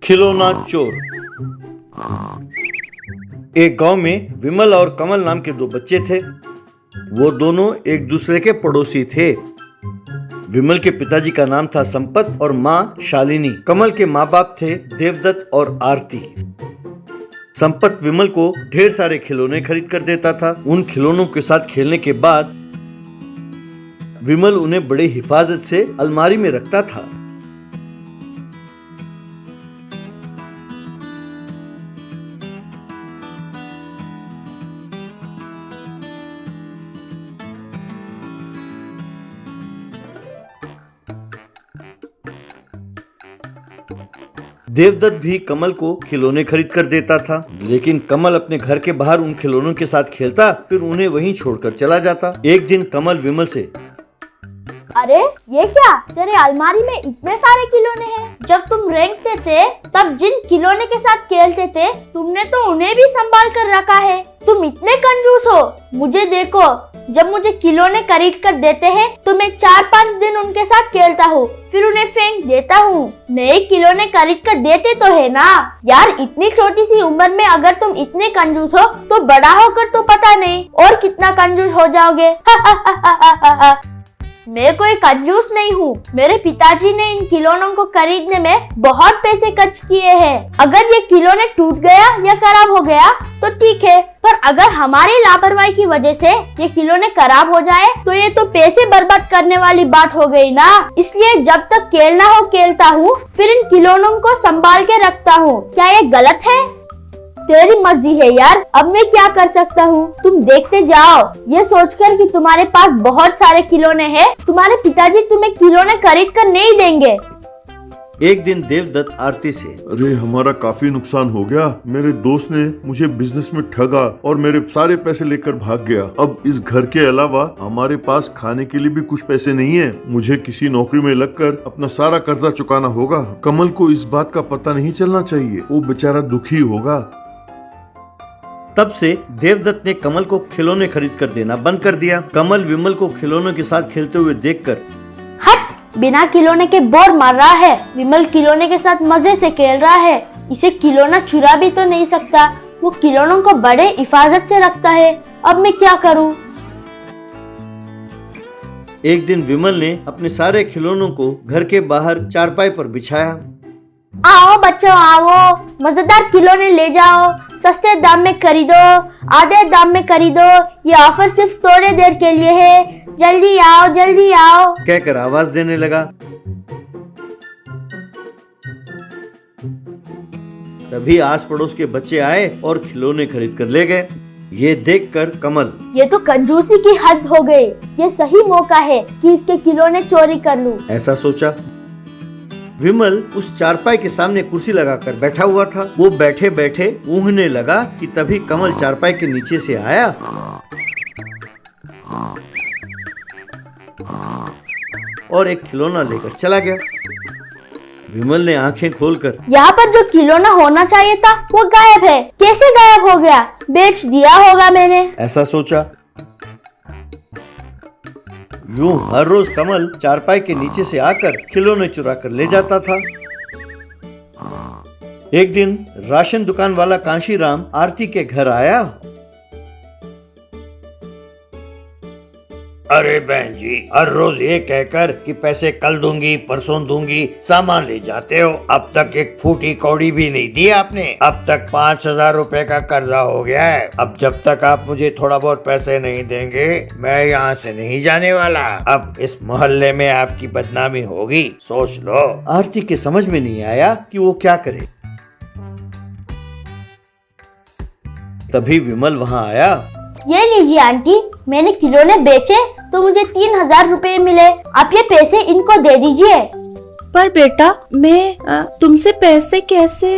खिलौना चोर। एक गांव में विमल और कमल नाम के दो बच्चे थे। वो दोनों एक दूसरे के पड़ोसी थे। विमल के पिताजी का नाम था संपत और माँ शालिनी। कमल के माँ बाप थे देवदत्त और आरती। संपत विमल को ढेर सारे खिलौने खरीद कर देता था। उन खिलौनों के साथ खेलने के बाद विमल उन्हें बड़ी हिफाजत से अलमारी में रखता था। देवदत्त भी कमल को खिलौने खरीद कर देता था, लेकिन कमल अपने घर के बाहर उन खिलौनों के साथ खेलता, फिर उन्हें वहीं छोड़कर चला जाता। एक दिन कमल विमल से, अरे ये क्या, तेरे अलमारी में इतने सारे खिलौने हैं। जब तुम रेंगते थे तब जिन खिलौने के साथ खेलते थे तुमने तो उन्हें भी संभाल कर रखा है। तुम इतने कंजूस हो। मुझे देखो, जब मुझे खिलौने खरीद कर देते हैं तो मैं 4-5 दिन उनके साथ खेलता हूँ, फिर उन्हें फेंक देता हूँ। नए खिलौने खरीद कर देते तो है ना यार। इतनी छोटी सी उम्र में अगर तुम इतने कंजूस हो तो बड़ा होकर तो पता नहीं और कितना कंजूस हो जाओगे। मैं कोई कंजूस नहीं हूँ। मेरे पिताजी ने इन खिलौनों को खरीदने में बहुत पैसे खर्च किए हैं। अगर ये खिलौने टूट गया या खराब हो गया तो ठीक है, पर अगर हमारी लापरवाही की वजह से ये खिलौने खराब हो जाए तो ये तो पैसे बर्बाद करने वाली बात हो गई ना। इसलिए जब तक खेलना हो खेलता हूँ, फिर इन खिलौनों को संभाल के रखता हूँ। क्या ये गलत है? तेरी मर्जी है यार, अब मैं क्या कर सकता हूँ। तुम देखते जाओ, ये सोचकर कि तुम्हारे पास बहुत सारे खिलौने हैं, तुम्हारे पिताजी तुम्हें खिलौने खरीद कर नहीं देंगे। एक दिन देवदत्त आरती से, अरे हमारा काफी नुकसान हो गया। मेरे दोस्त ने मुझे बिजनेस में ठगा और मेरे सारे पैसे लेकर भाग गया। अब इस घर के अलावा हमारे पास खाने के लिए भी कुछ पैसे नहीं है। मुझे किसी नौकरी में लगकर अपना सारा कर्जा चुकाना होगा। कमल को इस बात का पता नहीं चलना चाहिए, वो बेचारा दुखी होगा। तब से देवदत्त ने कमल को खिलौने खरीद कर देना बंद कर दिया। कमल विमल को खिलौनों के साथ खेलते हुए देखकर, हट, बिना खिलौने के बोर मार रहा है। विमल खिलौने के साथ मजे से खेल रहा है, इसे खिलौना चुरा भी तो नहीं सकता। वो खिलौनों को बड़े हिफाजत से रखता है। अब मैं क्या करूं? एक दिन विमल ने अपने सारे खिलौनों को घर के बाहर चारपाई पर बिछाया। आओ बच्चों आओ, मजेदार खिलौने ले जाओ, सस्ते दाम में खरीदो, आधे दाम में खरीदो। ये ऑफर सिर्फ थोड़ी देर के लिए है, जल्दी आओ जल्दी आओ कहकर आवाज देने लगा। तभी आस पड़ोस के बच्चे आए और खिलौने खरीद कर ले गए। ये देखकर कमल, ये तो कंजूसी की हद हो गई। ये सही मौका है कि इसके खिलौने चोरी कर लूं। ऐसा सोचा। विमल उस चारपाई के सामने कुर्सी लगाकर बैठा हुआ था। वो बैठे बैठे ऊँघने लगा कि तभी कमल चारपाई के नीचे से आया और एक खिलौना लेकर चला गया। विमल ने आंखें खोलकर, यहाँ पर जो खिलौना होना चाहिए था वो गायब है। कैसे गायब हो गया? बेच दिया होगा मैंने, ऐसा सोचा। यूं हर रोज कमल चारपाई के नीचे से आकर खिलौने चुरा कर ले जाता था। एक दिन राशन दुकान वाला कांशीराम आरती के घर आया। अरे बहन जी, हर रोज ये कहकर कि पैसे कल दूंगी परसों दूंगी सामान ले जाते हो। अब तक एक फूटी कौड़ी भी नहीं दी आपने। अब तक 5,000 रुपए का कर्जा हो गया है। अब जब तक आप मुझे थोड़ा बहुत पैसे नहीं देंगे मैं यहाँ से नहीं जाने वाला। अब इस मोहल्ले में आपकी बदनामी होगी, सोच लो। आरती के समझ में नहीं आया कि वो क्या करे। तभी विमल वहाँ आया। ये लीजिए आंटी, मैंने खिलौने बेचे तो मुझे 3,000 रुपए मिले। आप ये पैसे इनको दे दीजिए। पर बेटा, मैं तुमसे पैसे कैसे?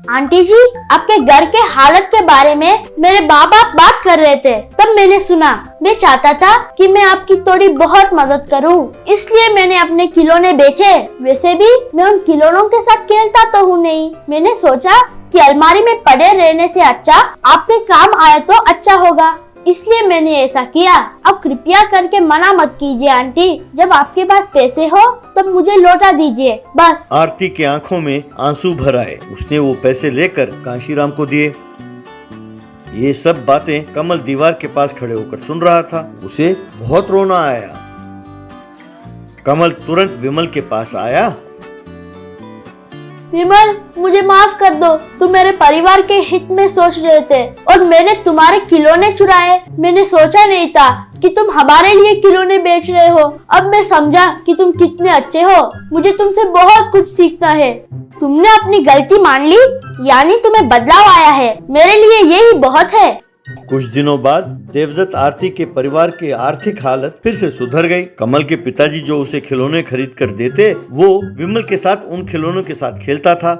आंटी जी, आपके घर के हालत के बारे में मेरे माँ बाप बात कर रहे थे, तब मैंने सुना। मैं चाहता था कि मैं आपकी थोड़ी बहुत मदद करूं, इसलिए मैंने अपने खिलौने बेचे। वैसे भी मैं उन खिलौनों के साथ खेलता तो हूँ नहीं। मैंने सोचा कि अलमारी में पड़े रहने से अच्छा आपके काम आए तो अच्छा होगा। इसलिए मैंने ऐसा किया। अब कृपया करके मना मत कीजिए आंटी, जब आपके पास पैसे हो तब मुझे लौटा दीजिए बस। आरती की आंखों में आंसू भर आए। उसने वो पैसे लेकर कांशीराम को दिए। ये सब बातें कमल दीवार के पास खड़े होकर सुन रहा था। उसे बहुत रोना आया। कमल तुरंत विमल के पास आया। विमल, मुझे माफ कर दो। तुम मेरे परिवार के हित में सोच रहे थे और मैंने तुम्हारे खिलौने चुराए। मैंने सोचा नहीं था कि तुम हमारे लिए खिलौने बेच रहे हो। अब मैं समझा कि तुम कितने अच्छे हो। मुझे तुमसे बहुत कुछ सीखना है। तुमने अपनी गलती मान ली, यानी तुम्हें बदलाव आया है। मेरे लिए यही बहुत है। कुछ दिनों बाद देवदत्त आरती के परिवार की आर्थिक हालत फिर से सुधर गई। कमल के पिताजी जो उसे खिलौने खरीद कर देते, वो विमल के साथ उन खिलौनों के साथ खेलता था।